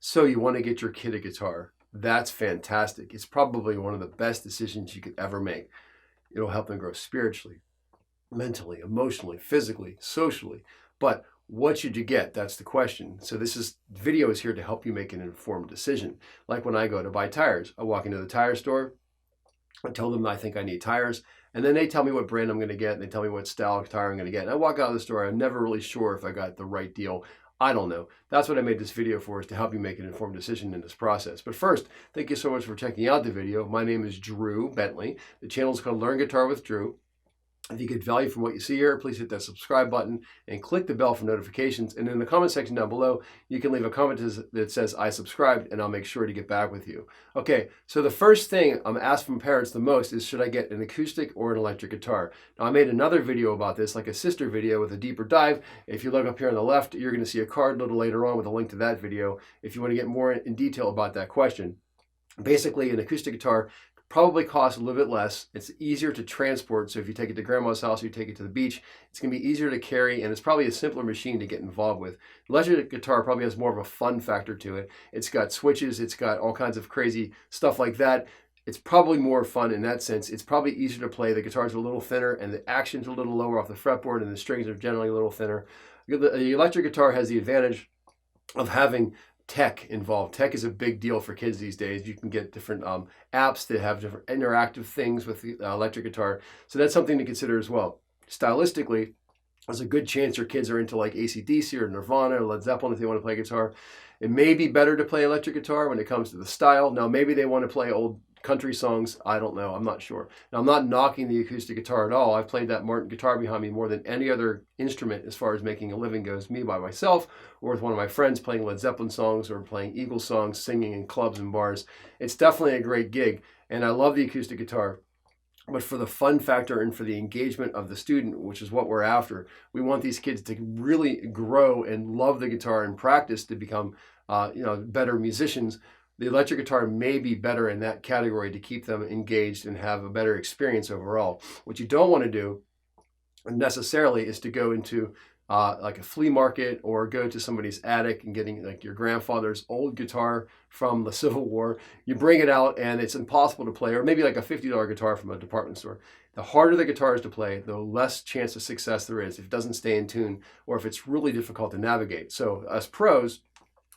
So you want to get your kid a guitar. That's fantastic. It's probably one of the best decisions you could ever make. It'll help them grow spiritually, mentally, emotionally, physically, socially. But what should you get? That's the question. So video is here to help you make an informed decision. Like when I go to buy tires, I walk into the tire store, I tell them I think I need tires, and then they tell me what brand I'm going to get, and they tell me what style of tire I'm going to get. And I walk out of the store, I'm never really sure if I got the right deal. I don't know. That's what I made this video for, is to help you make an informed decision in this process. But first, thank you so much for checking out the video. My name is Drew Bentley. The channel is called Learn Guitar with Drew. If you get value from what you see here, please hit that subscribe button and click the bell for notifications. And in the comment section down below, you can leave a comment that says I subscribed, and I'll make sure to get back with you. Okay, so the first thing I'm asked from parents the most is, should I get an acoustic or an electric guitar? Now, I made another video about this, like a sister video with a deeper dive. If you look up here on the left, you're going to see a card a little later on with a link to that video if you want to get more in detail about that question. Basically, an acoustic guitar probably costs a little bit less. It's easier to transport. So if you take it to grandma's house, or you take it to the beach, it's going to be easier to carry, and it's probably a simpler machine to get involved with. Electric guitar probably has more of a fun factor to it. It's got switches, it's got all kinds of crazy stuff like that. It's probably more fun in that sense. It's probably easier to play. The guitars are a little thinner, and the action's a little lower off the fretboard, and the strings are generally a little thinner. The electric guitar has the advantage of having tech involved. Tech is a big deal for kids these days. You can get different apps that have different interactive things with the electric guitar. So that's something to consider as well. Stylistically, there's a good chance your kids are into like AC/DC or Nirvana or Led Zeppelin if they want to play guitar. It may be better to play electric guitar when it comes to the style. Now, maybe they want to play old country songs. I don't know. I'm not sure. Now, I'm not knocking the acoustic guitar at all. I've played that Martin guitar behind me more than any other instrument as far as making a living goes, me by myself or with one of my friends playing Led Zeppelin songs or playing Eagles songs, singing in clubs and bars. It's definitely a great gig, and I love the acoustic guitar. But for the fun factor and for the engagement of the student, which is what we're after, we want these kids to really grow and love the guitar and practice to become better musicians. The electric guitar may be better in that category to keep them engaged and have a better experience overall. What you don't want to do necessarily is to go into like a flea market or go to somebody's attic and getting like your grandfather's old guitar from the Civil War. You bring it out and it's impossible to play, or maybe like a $50 guitar from a department store. The harder the guitar is to play, the less chance of success there is if it doesn't stay in tune or if it's really difficult to navigate. So us pros,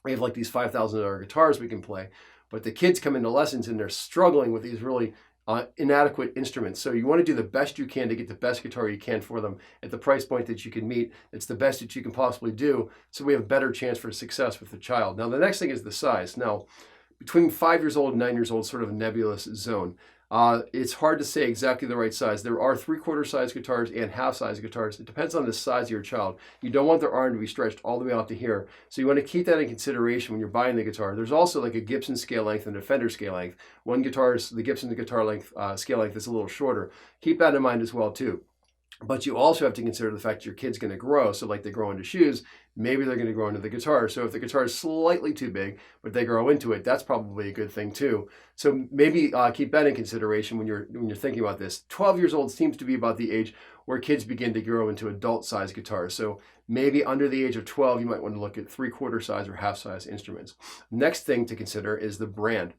we have like these $5,000 guitars we can play, but the kids come into lessons and they're struggling with these really inadequate instruments. So you want to do the best you can to get the best guitar you can for them at the price point that you can meet. It's the best that you can possibly do, so we have a better chance for success with the child. Now, the next thing is the size. Now, between 5 years old and 9 years old, sort of a nebulous zone. It's hard to say exactly the right size. There are 3/4 size guitars and half size guitars. It depends on the size of your child. You don't want their arm to be stretched all the way out to here. So you want to keep that in consideration when you're buying the guitar. There's also like a Gibson scale length and a Fender scale length. The Gibson guitar length, scale length is a little shorter. Keep that in mind as well too. But you also have to consider the fact your kid's going to grow. So like they grow into shoes, maybe they're going to grow into the guitar. So if the guitar is slightly too big, but they grow into it, that's probably a good thing too. So maybe keep that in consideration when you're thinking about this. 12 years old seems to be about the age where kids begin to grow into adult size guitars. So maybe under the age of 12, you might want to look at 3/4 size or half size instruments. Next thing to consider is the brand.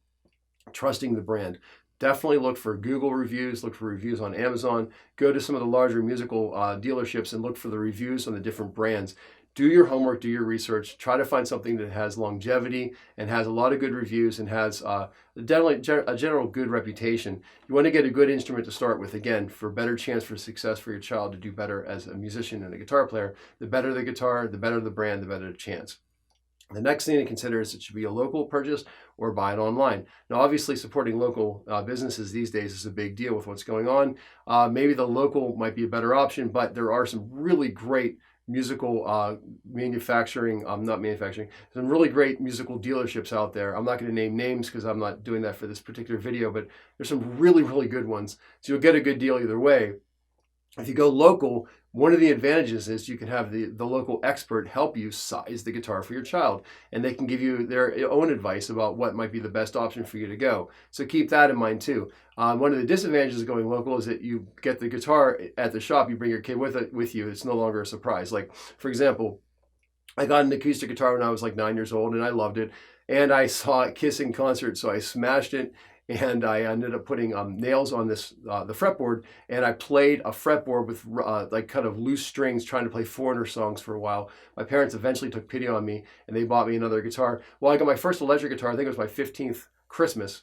Trusting the brand. Definitely look for Google reviews, look for reviews on Amazon, go to some of the larger musical dealerships and look for the reviews on the different brands. Do your homework, do your research, try to find something that has longevity and has a lot of good reviews and has a general good reputation. You want to get a good instrument to start with, again, for better chance for success for your child to do better as a musician and a guitar player. The better the guitar, the better the brand, the better the chance. The next thing to consider is it should be a local purchase or buy it online. Now, obviously, supporting local businesses these days is a big deal with what's going on. Maybe the local might be a better option, but there are some really great musical some really great musical dealerships out there. I'm not going to name names because I'm not doing that for this particular video, but there's some really, really good ones. So you'll get a good deal either way. If you go local, one of the advantages is you can have the local expert help you size the guitar for your child, and they can give you their own advice about what might be the best option for you to go. So keep that in mind too. One of the disadvantages of going local is that you get the guitar at the shop, you bring your kid with you, it's no longer a surprise. Like, for example, I got an acoustic guitar when I was like 9 years old, and I loved it. And I saw Kiss in concert, so I smashed it, and I ended up putting nails on the fretboard, and I played a fretboard with like kind of loose strings, trying to play foreigner songs for a while. My parents eventually took pity on me, and they bought me another guitar. Well, I got my first electric guitar. I think it was my 15th Christmas.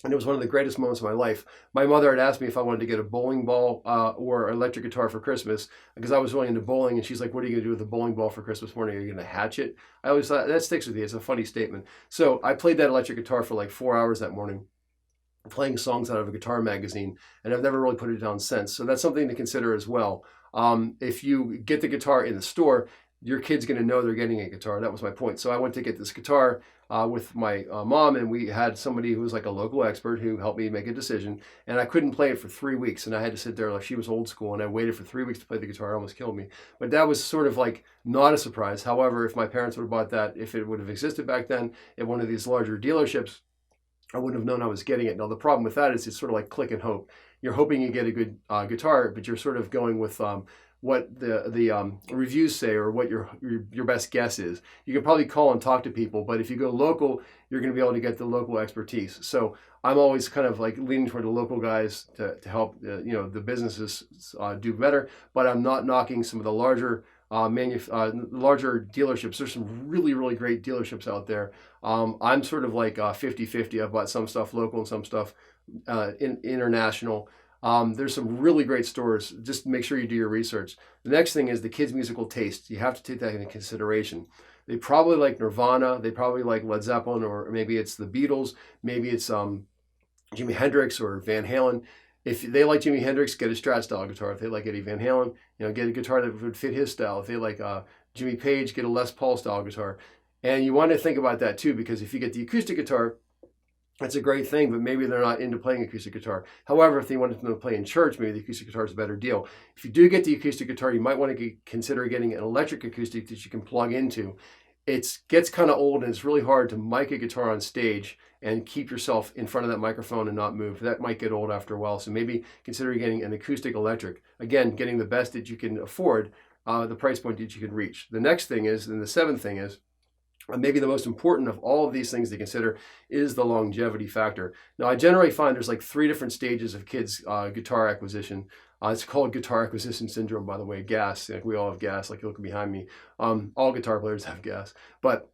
And it was one of the greatest moments of my life. My mother had asked me if I wanted to get a bowling ball or electric guitar for Christmas, because I was really into bowling. And she's like, "What are you going to do with a bowling ball for Christmas morning? Are you going to hatch it?" I always thought that sticks with you. It's a funny statement. So I played that electric guitar for like 4 hours that morning, playing songs out of a guitar magazine, and I've never really put it down since. So that's something to consider as well. If you get the guitar in the store, your kid's going to know they're getting a guitar. That was my point. So I went to get this guitar with my mom, and we had somebody who was like a local expert who helped me make a decision. And I couldn't play it for 3 weeks, and I had to sit there like she was old school, and I waited for 3 weeks to play the guitar. It almost killed me. But that was sort of like not a surprise. However, if my parents would have bought that, if it would have existed back then at one of these larger dealerships, I wouldn't have known I was getting it. Now, the problem with that is it's sort of like click and hope. You're hoping you get a good guitar, but you're sort of going with what the reviews say, or what your best guess is. You can probably call and talk to people, but if you go local, you're going to be able to get the local expertise. So I'm always kind of like leaning toward the local guys to help the businesses do better. But I'm not knocking some of the larger larger dealerships. There's some really, really great dealerships out there. I'm sort of like 50-50. I've bought some stuff local and some stuff international. There's some really great stores. Just make sure you do your research. The next thing is the kids' musical taste. You have to take that into consideration. They probably like Nirvana. They probably like Led Zeppelin, or maybe it's the Beatles. Maybe it's Jimi Hendrix or Van Halen. If they like Jimi Hendrix, get a Strat style guitar. If they like Eddie Van Halen, get a guitar that would fit his style. If they like Jimmy Page, get a Les Paul style guitar. And you want to think about that too, because if you get the acoustic guitar, that's a great thing, but maybe they're not into playing acoustic guitar. However, if they wanted to play in church, maybe the acoustic guitar is a better deal. If you do get the acoustic guitar, you might want to consider getting an electric acoustic that you can plug into. It gets kind of old, and it's really hard to mic a guitar on stage and keep yourself in front of that microphone and not move. That might get old after a while. So maybe consider getting an acoustic electric. Again, getting the best that you can afford, the price point that you can reach. The next thing is, and the seventh thing is, maybe the most important of all of these things to consider, is the longevity factor. Now, I generally find there's like 3 different stages of kids' guitar acquisition. It's called guitar acquisition syndrome, by the way, GAS. Like we all have GAS, like you're looking behind me. All guitar players have GAS. But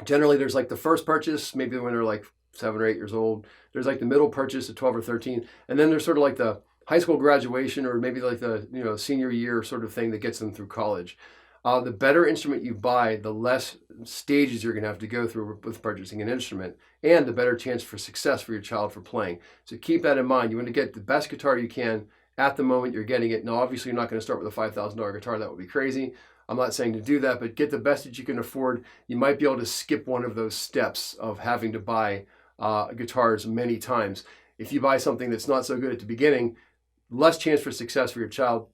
generally, there's like the first purchase, maybe when they're like 7 or 8 years old. There's like the middle purchase at 12 or 13. And then there's sort of like the high school graduation, or maybe like the senior year sort of thing that gets them through college. The better instrument you buy, the less stages you're going to have to go through with purchasing an instrument, and the better chance for success for your child for playing. So keep that in mind. You want to get the best guitar you can at the moment you're getting it. Now, obviously, you're not going to start with a $5,000 guitar. That would be crazy. I'm not saying to do that, but get the best that you can afford. You might be able to skip one of those steps of having to buy guitars many times. If you buy something that's not so good at the beginning, less chance for success for your child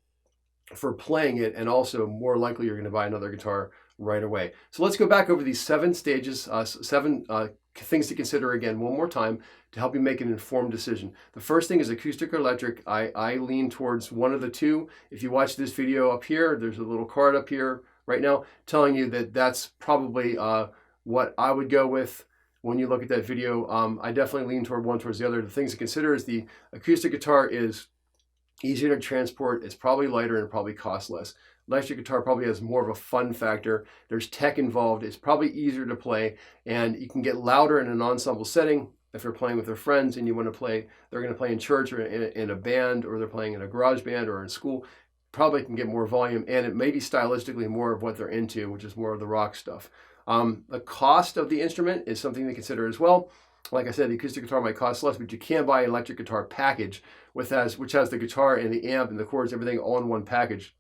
for playing it, and also more likely you're going to buy another guitar right away. So let's go back over these 7 stages, 7 things to consider again one more time to help you make an informed decision. The first thing is acoustic or electric. I lean towards one of the two. If you watch this video up here, there's a little card up here right now telling you that that's probably what I would go with. When you look at that video, I definitely lean toward one towards the other. The things to consider is the acoustic guitar is easier to transport, it's probably lighter, and it probably costs less. Electric guitar probably has more of a fun factor. There's tech involved. It's probably easier to play, and you can get louder in an ensemble setting. If you're playing with their friends and you want to play, they're going to play in church or in a band, or they're playing in a garage band or in school, probably can get more volume, and it may be stylistically more of what they're into, which is more of the rock stuff. The cost of the instrument is something to consider as well. Like I said, the acoustic guitar might cost less, but you can buy an electric guitar package which has the guitar and the amp and the chords, everything all in one package.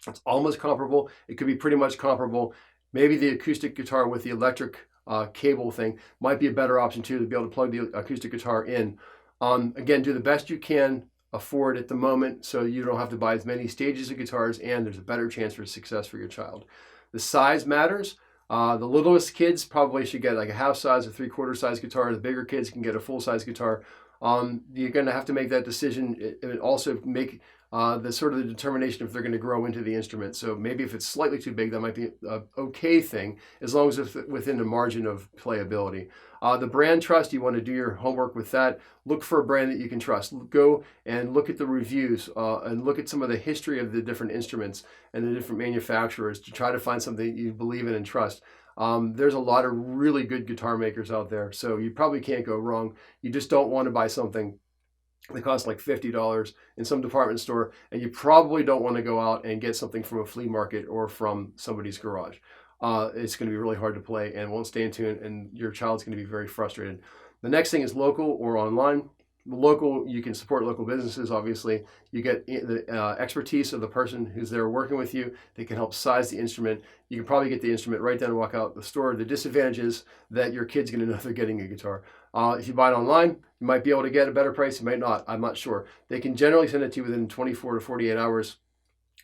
It's almost comparable. It could be pretty much comparable. Maybe the acoustic guitar with the electric cable thing might be a better option too, to be able to plug the acoustic guitar in. Again, do the best you can afford at the moment, so you don't have to buy as many stages of guitars, and there's a better chance for success for your child. The size matters. The littlest kids probably should get like a half size or 3/4 size guitar. The bigger kids can get a full size guitar. You're going to have to make that decision and also make the sort of the determination if they're going to grow into the instrument. So maybe if it's slightly too big, that might be an okay thing, as long as it's within the margin of playability. The brand trust, you want to do your homework with that. Look for a brand that you can trust. Go and look at the reviews and look at some of the history of the different instruments and the different manufacturers to try to find something that you believe in and trust. There's a lot of really good guitar makers out there, so you probably can't go wrong. You just don't want to buy something that costs like $50 in some department store, and you probably don't want to go out and get something from a flea market or from somebody's garage. It's going to be really hard to play and won't stay in tune, and your child's going to be very frustrated. The next thing is local or online. Local, you can support local businesses, obviously. You get the expertise of the person who's there working with you. They can help size the instrument. You can probably get the instrument right down and walk out the store. The disadvantage is that your kid's going to know they're getting a guitar. If you buy it online, you might be able to get a better price. You might not. I'm not sure. They can generally send it to you within 24 to 48 hours.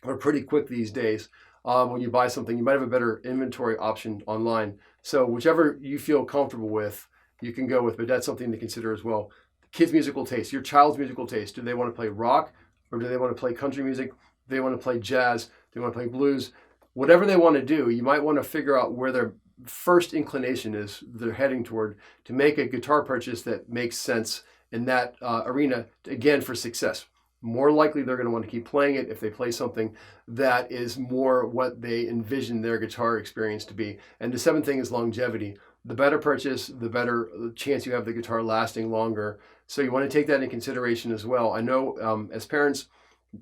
They're pretty quick these days. When you buy something, you might have a better inventory option online. So whichever you feel comfortable with, you can go with, but that's something to consider as well. Kids' musical taste, your child's musical taste. Do they want to play rock, or do they want to play country music? Do they want to play jazz? Do they want to play blues? Whatever they want to do, you might want to figure out where their first inclination is they're heading toward to make a guitar purchase that makes sense in that arena, again, for success. More likely they're going to want to keep playing it if they play something that is more what they envision their guitar experience to be. And the seventh thing is longevity. The better purchase, the better chance you have the guitar lasting longer. So you want to take that into consideration as well. I know as parents,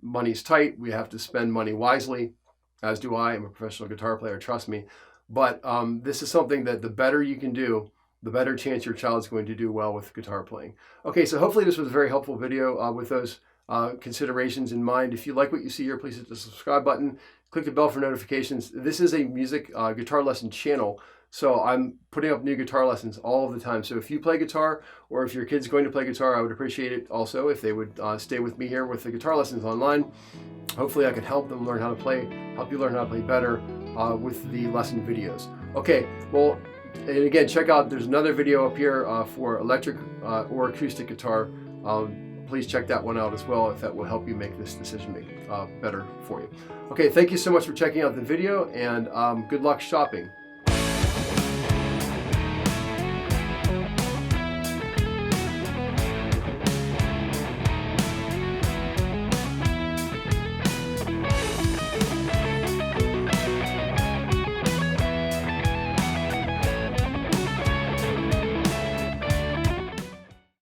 money's tight. We have to spend money wisely, as do I. I'm a professional guitar player, trust me. But this is something that the better you can do, the better chance your child's going to do well with guitar playing. Okay, so hopefully this was a very helpful video with those considerations in mind. If you like what you see here, please hit the subscribe button. Click the bell for notifications. This is a music guitar lesson channel. So I'm putting up new guitar lessons all of the time. So if you play guitar, or if your kid's going to play guitar, I would appreciate it also if they would stay with me here with the guitar lessons online. Hopefully I can help them learn how to play, help you learn how to play better with the lesson videos. Okay, well, and again, check out, there's another video up here for electric or acoustic guitar. Please check that one out as well if that will help you make this decision making better for you. Okay, thank you so much for checking out the video, and good luck shopping.